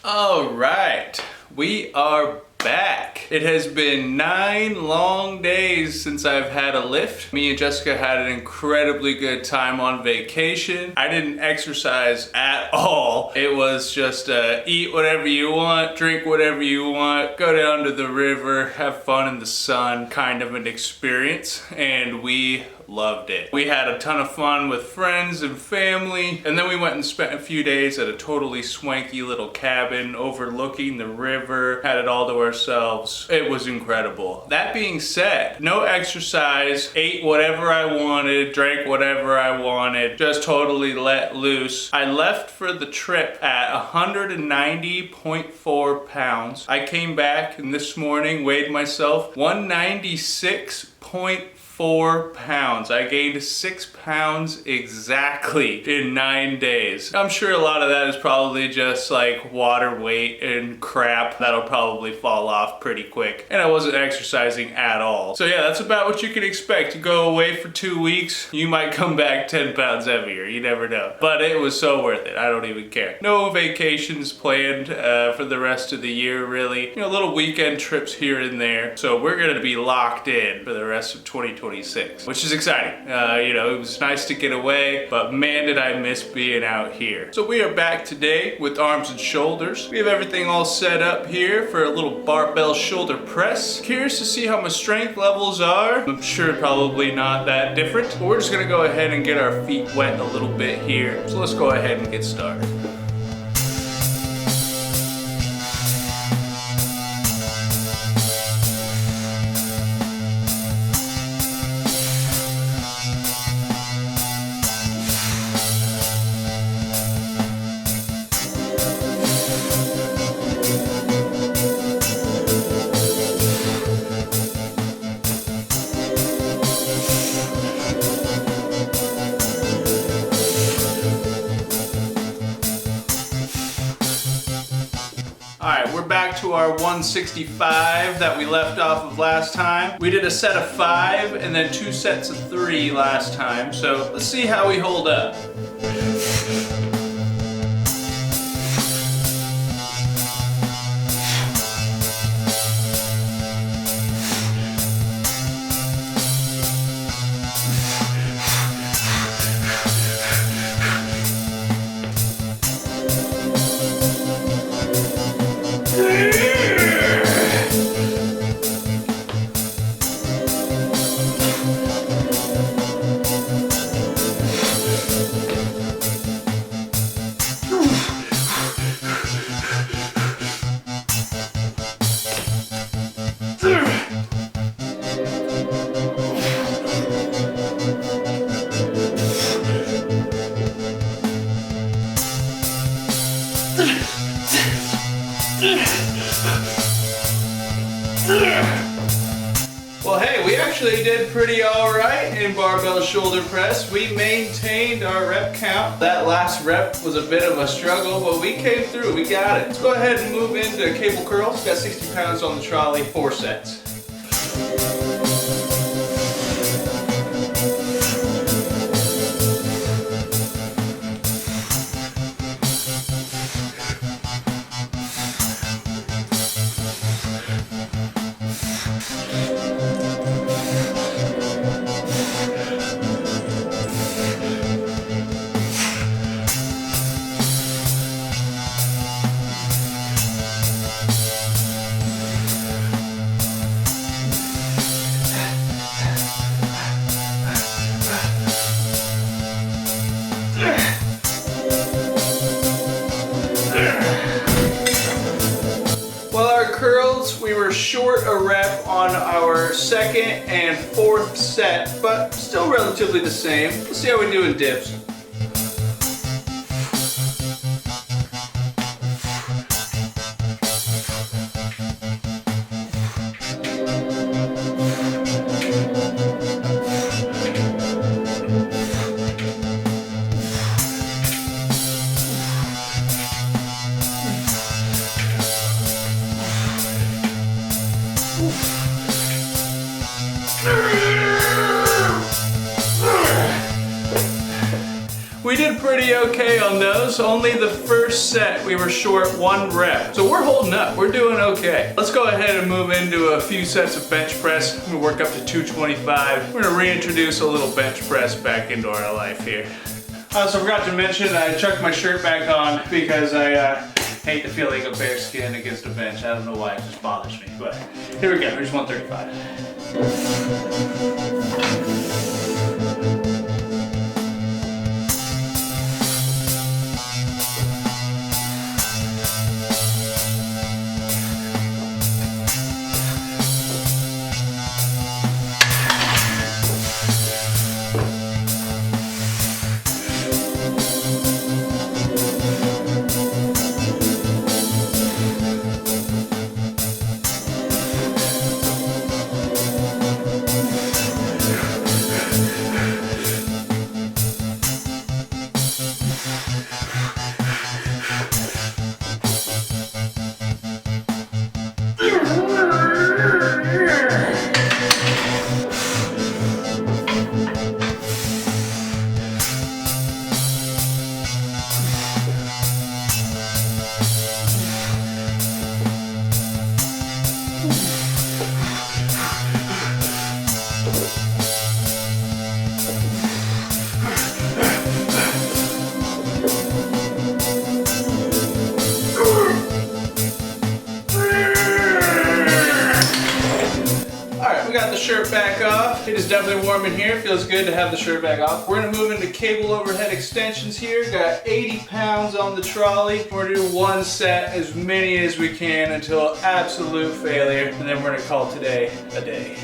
All right, we are back. It has been 9 long days since I've had a lift. Me and Jessica had an incredibly good time on vacation. I didn't exercise at all. It was just eat whatever you want, drink whatever you want, go down to the river, have fun in the sun, kind of an experience, and we loved it. We had a ton of fun with friends and family, and then we went and spent a few days at a totally swanky little cabin overlooking the river, had it all to ourselves. It was incredible. That being said, no exercise, ate whatever I wanted, drank whatever I wanted, just totally let loose. I left for the trip at 190.4 pounds. I came back and this morning weighed myself 196.4 pounds. I gained 6 pounds exactly in 9 days. I'm sure a lot of that is probably just like water weight and crap that'll probably fall off pretty quick. And I wasn't exercising at all. So yeah, that's about what you can expect. You go away for 2 weeks, you might come back 10 pounds heavier. You never know. But it was so worth it. I don't even care. No vacations planned for the rest of the year, really. You know, little weekend trips here and there. So we're gonna be locked in for the rest of 2026, which is exciting. You know, it was nice to get away, but man, did I miss being out here. So we are back today with arms and shoulders. We have everything all set up here for a little barbell shoulder press. Curious to see how my strength levels are. I'm sure probably not that different, but we're just gonna go ahead and get our feet wet a little bit here. So let's go ahead and get started. Alright, we're back to our 165 that we left off of last time. We did a set of 5 and then 2 sets of 3 last time, so let's see how we hold up. Well, hey, we actually did pretty all right in barbell shoulder press. We maintained our rep count. That last rep was a bit of a struggle, but we came through, we got it. Let's go ahead and move into cable curls. Got 60 pounds on the trolley, 4 sets. Curls, we were short a rep on our 2nd and 4th set, but still relatively the same. Let's see how we do in dips. pretty okay on those. Only the first set we were short 1 rep. So we're holding up, we're doing okay. Let's go ahead and move into a few sets of bench press. I'm gonna work up to 225. We're gonna reintroduce a little bench press back into our life here. I also forgot to mention I chucked my shirt back on because I hate the feeling of bare skin against a bench. I don't know why, it just bothers me. But here we go, here's 135. Shirt back off. It is definitely warm in here. Feels good to have the shirt back off. We're gonna move into cable overhead extensions here. Got 80 pounds on the trolley. We're gonna do 1 set, as many as we can until absolute failure, and then we're gonna call today a day.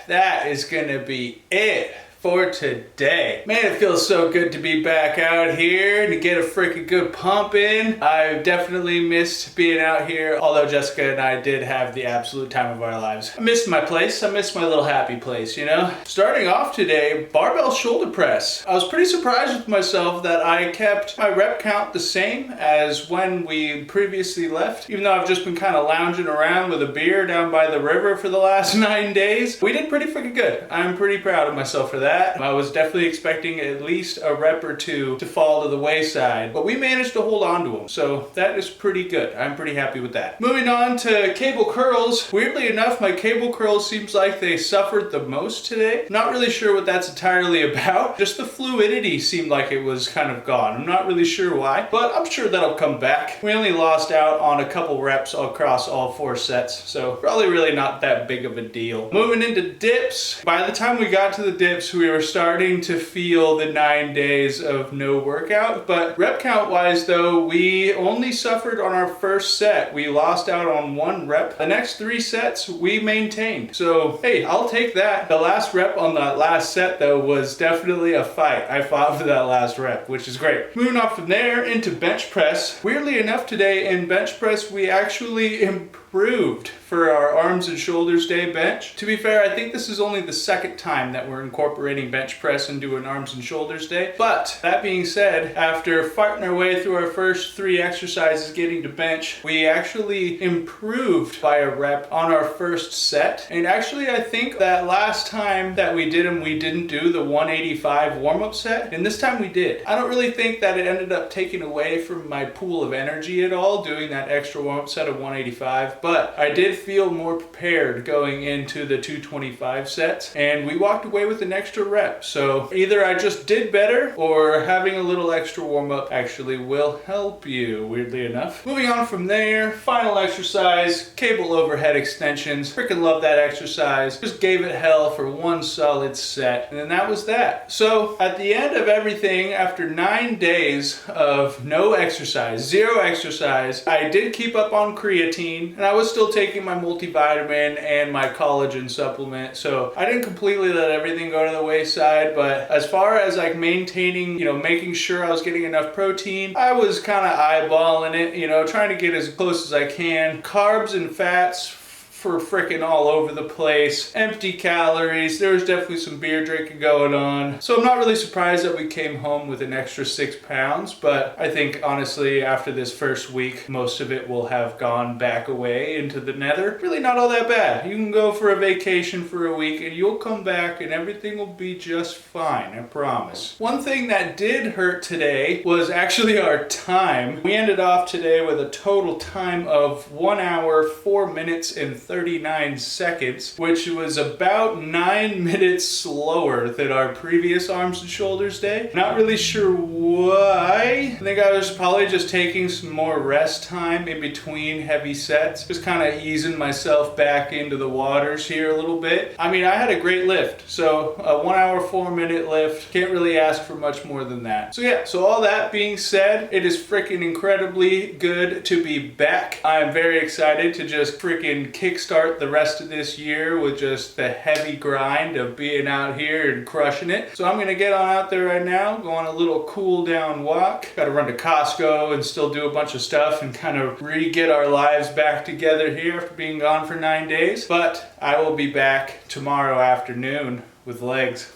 That is gonna be it for today. Man, it feels so good to be back out here and to get a freaking good pump in. I definitely missed being out here, although Jessica and I did have the absolute time of our lives. I missed my place. I missed my little happy place, you know? Starting off today, barbell shoulder press. I was pretty surprised with myself that I kept my rep count the same as when we previously left. Even though I've just been kind of lounging around with a beer down by the river for the last 9 days, we did pretty freaking good. I'm pretty proud of myself for that. I was definitely expecting at least a rep or 2 to fall to the wayside, but we managed to hold on to them, so that is pretty good. I'm pretty happy with that. Moving on to cable curls. Weirdly enough, my cable curls seems like they suffered the most today. Not really sure what that's entirely about. Just the fluidity seemed like it was kind of gone. I'm not really sure why, but I'm sure that'll come back. We only lost out on a couple reps across all 4 sets, so probably really not that big of a deal. Moving into dips. By the time we got to the dips, we were starting to feel the 9 days of no workout, but rep count wise though, we only suffered on our first set. We lost out on 1 rep. The next 3 sets we maintained. So hey, I'll take that. The last rep on that last set though was definitely a fight. I fought for that last rep, which is great. Moving off from there into bench press. Weirdly enough today in bench press, we actually improved for our arms and shoulders day bench. To be fair, I think this is only the 2nd time that we're incorporating bench press into an arms and shoulders day. But that being said, after fighting our way through our first 3 exercises getting to bench, we actually improved by a rep on our first set. And actually, I think that last time that we did them, we didn't do the 185 warm-up set, and this time we did. I don't really think that it ended up taking away from my pool of energy at all doing that extra warm-up set of 185, but I did feel more prepared going into the 225 sets, and we walked away with an extra rep. So either I just did better, or having a little extra warm-up actually will help you, weirdly enough. Moving on from there, final exercise, cable overhead extensions. Freaking love that exercise. Just gave it hell for 1 solid set, and then that was that. So at the end of everything, after 9 days of no exercise, 0 exercise, I did keep up on creatine, and I was still taking my multivitamin and my collagen supplement, so I didn't completely let everything go to the wayside, but as far as like maintaining, you know, making sure I was getting enough protein, I was kind of eyeballing it, you know, trying to get as close as I can. Carbs and fats for freaking all over the place. Empty calories. There was definitely some beer drinking going on. So I'm not really surprised that we came home with an extra 6 pounds, but I think honestly after this first week, most of it will have gone back away into the nether. Really not all that bad. You can go for a vacation for a week and you'll come back and everything will be just fine, I promise. One thing that did hurt today was actually our time. We ended off today with a total time of 1 hour, 4 minutes, and 39 seconds, which was about 9 minutes slower than our previous arms and shoulders day. Not really sure why. I think I was probably just taking some more rest time in between heavy sets. Just kind of easing myself back into the waters here a little bit. I mean, I had a great lift. So a 1 hour, 4 minute lift. Can't really ask for much more than that. So yeah, so all that being said, it is freaking incredibly good to be back. I am very excited to just freaking kickstart the rest of this year with just the heavy grind of being out here and crushing it. So I'm gonna get on out there right now, go on a little cool down walk. Gotta run to Costco and still do a bunch of stuff and kind of re-get our lives back together here after being gone for 9 days. But I will be back tomorrow afternoon with legs.